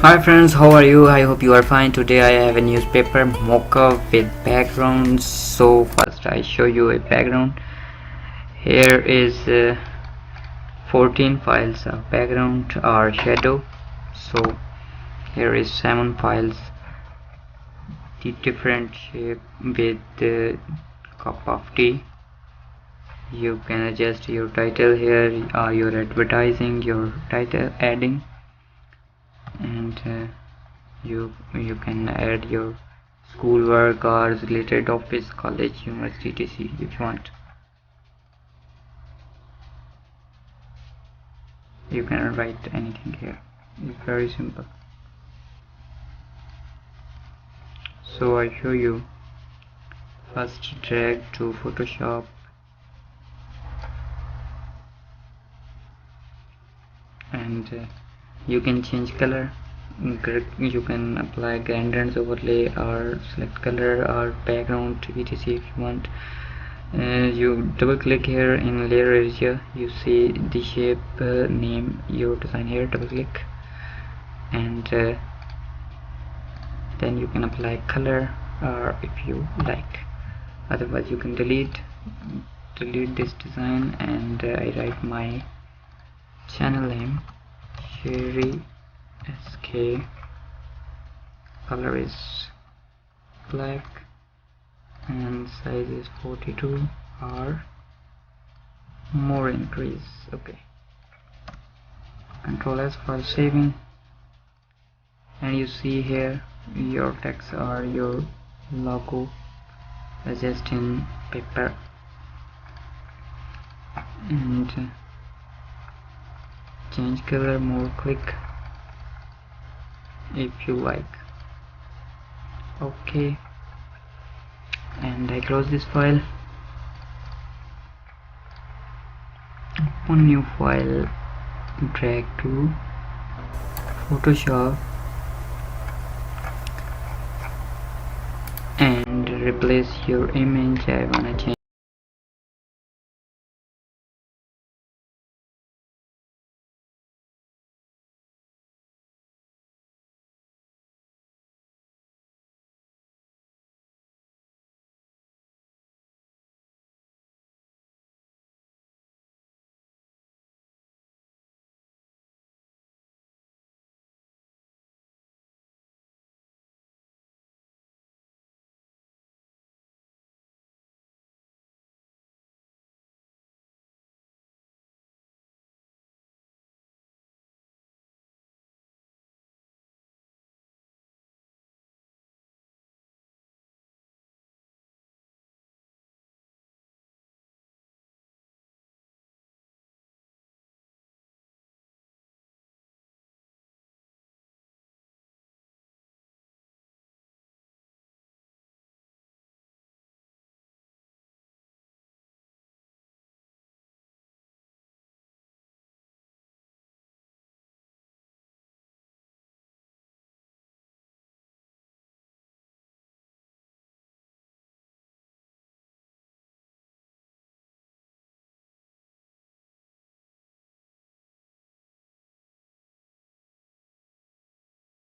Hi friends, how are you? I hope you are fine. Today I have a newspaper mock-up with background. So first I show you a background. Here is 14 files of background or shadow. So here is 7 files, the different shape with the cup of tea. You can adjust your title here, your advertising, your title adding, and you can add your schoolwork or related office, college, university, etc. if you want. You can write anything here. It's very simple. So I show you. First drag to Photoshop and you can change color. You can apply gradient overlay or select color or background etc if you want. You double click here in layer area, you see the shape name your design here, double click, and then you can apply color or if you like. Otherwise you can delete this design, and I write my channel name Sheri Sk. Color is black and size is 42 or more increase. Okay, Control S for saving, and you see here your text or your logo adjust in paper, and change color, more click if you like. Okay, and I close this file, open new file, drag to Photoshop and replace your image. I wanna change